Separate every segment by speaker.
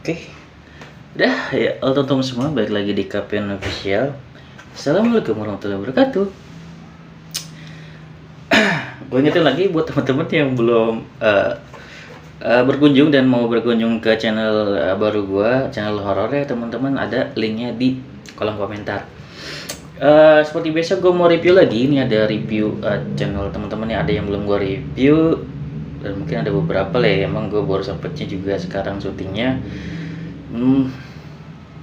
Speaker 1: Oke, udah ya, halo teman-teman semua, balik lagi di KPN Official. Assalamualaikum warahmatullahi wabarakatuh. Gue ingetin lagi buat teman-teman yang belum berkunjung dan mau berkunjung ke channel baru gue, channel horor ya teman-teman, ada linknya di kolom komentar. Seperti biasa gue mau review lagi. Ini ada review channel teman-teman yang ada yang belum gue review, dan mungkin ada beberapa lah ya, emang gue baru sempetnya juga sekarang syutingnya.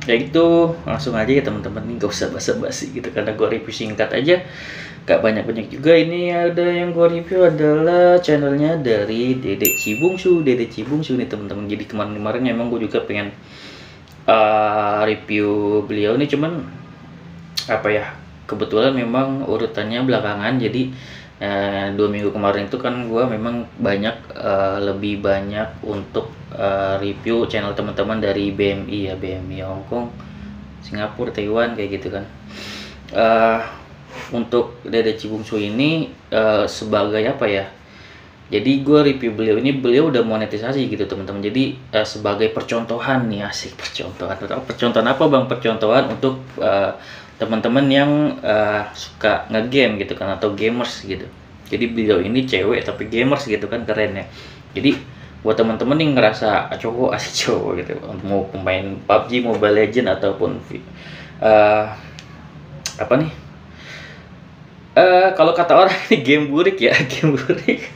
Speaker 1: Ya gitu, langsung aja ya teman-teman, nih gak usah basa-basi gitu, karena gue review singkat aja, gak banyak-banyak juga. Ini ada yang gue review adalah channelnya dari Dede Cibungsu nih teman-teman. Jadi kemarin-kemarin emang gue juga pengen review beliau nih, cuman apa ya, kebetulan memang urutannya belakangan. Jadi 2 minggu kemarin itu kan gue memang lebih banyak untuk review channel teman-teman dari BMI ya, BMI Hong Kong, Singapura, Taiwan kayak gitu kan. Untuk Dede Cibungsu ini sebagai apa ya, jadi gue review beliau ini, beliau udah monetisasi gitu teman-teman. Jadi sebagai percontohan nih, asik, percontohan apa bang? Percontohan untuk teman-teman yang suka ngegame gitu kan, atau gamers gitu. Jadi beliau ini cewek tapi gamers gitu kan, keren ya. Jadi buat teman-teman yang ngerasa cowok, asik cowok gitu, mau pemain PUBG, Mobile Legend ataupun apa nih, kalau kata orang ini game burik ya, game burik.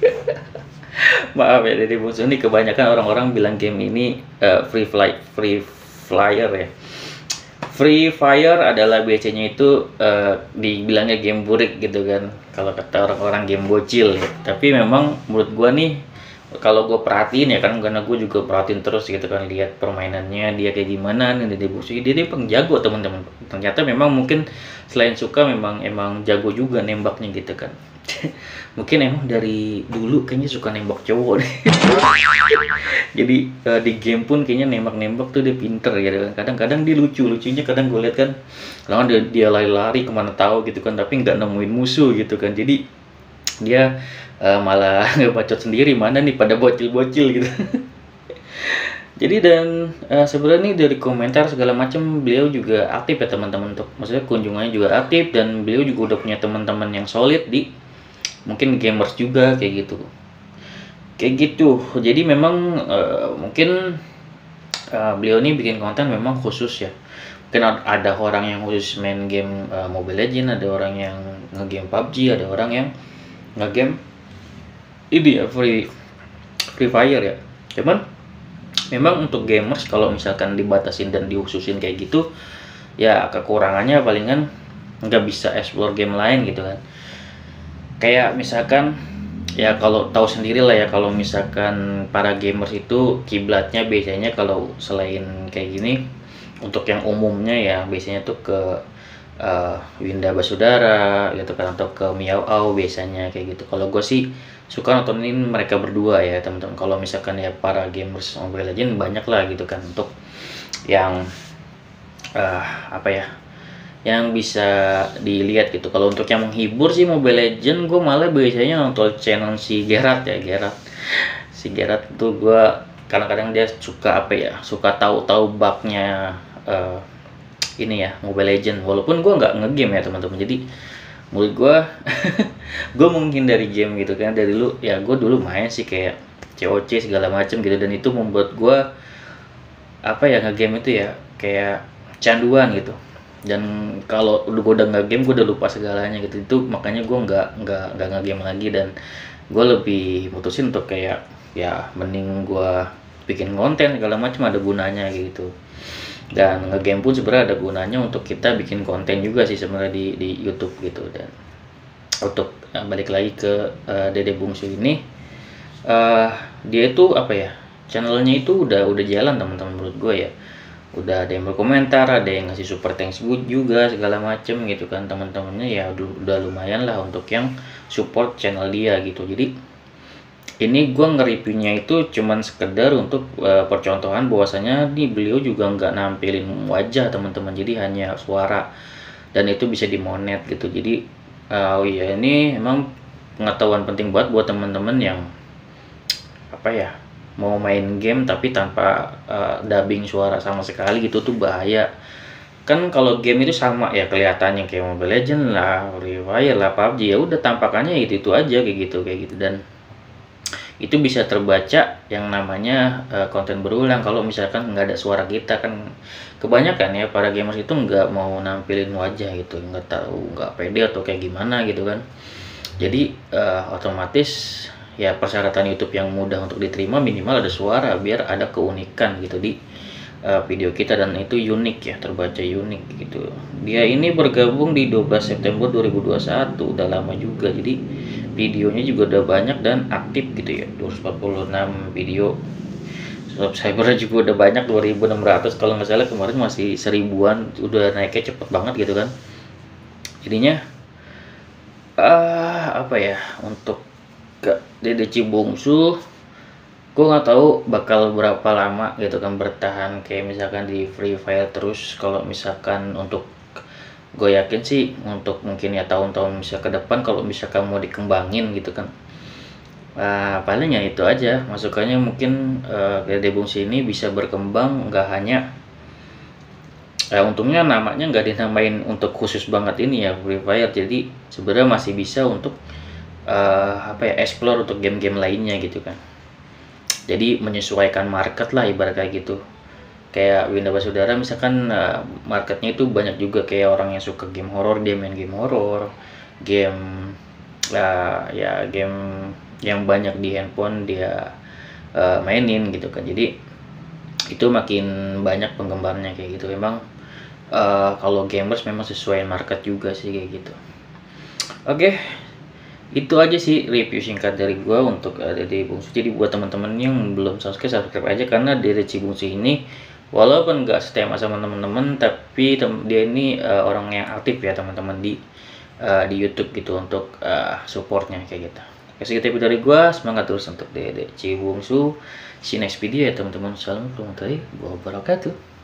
Speaker 1: Maaf ya, Dede Bungsu ini kebanyakan orang-orang bilang game ini free flyer ya. Free Fire adalah biasanya itu dibilangnya game burik gitu kan, kalau kata orang-orang game bocil ya. Tapi memang menurut gua nih, kalau gue perhatiin ya kan, karena gue juga perhatiin terus gitu kan, lihat permainannya dia kayak gimana nih, Dede Bungsu dia pengjago teman-teman. Ternyata memang mungkin selain suka, emang jago juga nembaknya gitu kan. Mungkin emang dari dulu kayaknya suka nembak cowok deh. Jadi di game pun kayaknya nembak-nembak tuh dia pinter gitu kan. Kadang-kadang dia lucunya kadang gue lihat kan, kadang dia lari-lari kemana tahu gitu kan, tapi nggak nemuin musuh gitu kan. Jadi dia malah ngebacot sendiri, mana nih pada bocil-bocil gitu. Jadi dan sebenarnya nih dari komentar segala macam, beliau juga aktif ya teman-teman, untuk maksudnya kunjungannya juga aktif, dan beliau juga udah punya teman-teman yang solid di mungkin gamers juga kayak gitu. Jadi memang mungkin beliau ini bikin konten memang khusus ya. Mungkin ada orang yang khusus main game Mobile Legend, ada orang yang ngegame PUBG, ada orang yang ngegame ini ya, Free Fire ya. Cuman memang untuk gamers kalau misalkan dibatasin dan dihususin kayak gitu ya, kekurangannya palingan nggak bisa explore game lain gitu kan. Kayak misalkan ya, kalau tahu sendiri lah ya, kalau misalkan para gamers itu kiblatnya biasanya kalau selain kayak gini, untuk yang umumnya ya biasanya tuh ke Winda Basudara gitu kan, atau ke Miao Au biasanya kayak gitu. Kalau gue sih suka nontonin mereka berdua ya teman-teman. Kalau misalkan ya para gamers Mobile Legends banyak lah gitu kan, untuk yang apa ya, yang bisa dilihat gitu. Kalau untuk yang menghibur sih Mobile Legend, gue malah biasanya nonton channel si Gerard ya, si Gerard tuh gue kadang-kadang dia suka apa ya, suka tahu bugnya ini ya, Mobile Legend. Walaupun gue nggak ngegame ya teman-teman, jadi menurut gue gue mungkin dari game gitu kan, dari dulu ya, gue dulu main sih kayak COC segala macem gitu, dan itu membuat gue apa ya, ngegame itu ya kayak canduan gitu. Dan kalau gue udah ngegame, gue udah lupa segalanya gitu. Itu makanya gue nggak ngegame lagi, dan gue lebih mutusin untuk kayak ya mending gue bikin konten segala macam, ada gunanya gitu. Dan ngegame pun sebenarnya ada gunanya untuk kita bikin konten juga sih sebenarnya di YouTube gitu. Dan untuk balik lagi ke Dede Bungsu ini, dia itu apa ya, channelnya itu udah jalan teman-teman menurut gue ya. Udah ada yang berkomentar, ada yang ngasih super thanks juga segala macem gitu kan. Teman-temannya ya udah lumayan lah untuk yang support channel dia gitu. Jadi ini gue nge-reviewnya itu cuman sekedar untuk percontohan bahwasanya nih beliau juga nggak nampilin wajah teman-teman, jadi hanya suara, dan itu bisa dimonet gitu. Jadi oh iya, ini emang pengetahuan penting buat teman-teman yang apa ya, mau main game tapi tanpa dubbing suara sama sekali gitu tuh bahaya. Kan kalau game itu sama ya kelihatannya kayak Mobile Legends lah, Free Fire lah, PUBG, ya udah tampakannya itu aja kayak gitu dan itu bisa terbaca yang namanya konten berulang kalau misalkan nggak ada suara kita. Kan kebanyakan ya para gamers itu nggak mau nampilin wajah gitu, nggak tahu, nggak pede atau kayak gimana gitu kan. Jadi otomatis ya persyaratan YouTube yang mudah untuk diterima minimal ada suara biar ada keunikan gitu di video kita, dan itu unik ya, terbaca unik gitu. Dia ini bergabung di 12 September 2021, udah lama juga, jadi videonya juga udah banyak dan aktif gitu ya, 246 video. Subscribernya juga udah banyak, 2600 kalau nggak salah, kemarin masih 1000-an, udah naiknya cepet banget gitu kan. Jadinya apa ya, untuk Dede Cibungsu gue nggak tahu bakal berapa lama gitu kan bertahan kayak misalkan di Free Fire terus. Kalau misalkan untuk gue yakin sih untuk mungkin ya tahun-tahun bisa ke depan kalau misalkan mau dikembangin gitu kan, paling ya itu aja masukannya. Mungkin Dede Bungsu ini bisa berkembang, nggak hanya untungnya namanya nggak dinamain untuk khusus banget ini ya Free Fire, jadi sebenarnya masih bisa untuk apa ya, explore untuk game-game lainnya gitu kan. Jadi menyesuaikan market lah ibarat kayak gitu. Kayak Winda Basudara misalkan marketnya itu banyak juga kayak orang yang suka game horor, dia main game horor, game ya game yang banyak di handphone dia mainin gitu kan. Jadi itu makin banyak penggemarnya kayak gitu. Memang kalau gamers memang sesuai market juga sih kayak gitu. Oke, itu aja sih review singkat dari gua untuk Dede Bungsu. Jadi buat teman-teman yang belum subscribe aja, karena Dede Cibungsu ini walaupun nggak setema sama teman-teman, tapi dia ini orang yang aktif ya teman-teman di YouTube gitu untuk supportnya kayak gitu. Oke, segitu dari gua, semangat terus untuk Dede Cibungsu. See you next video ya teman-teman. Assalamualaikum warahmatullahi wabarakatuh.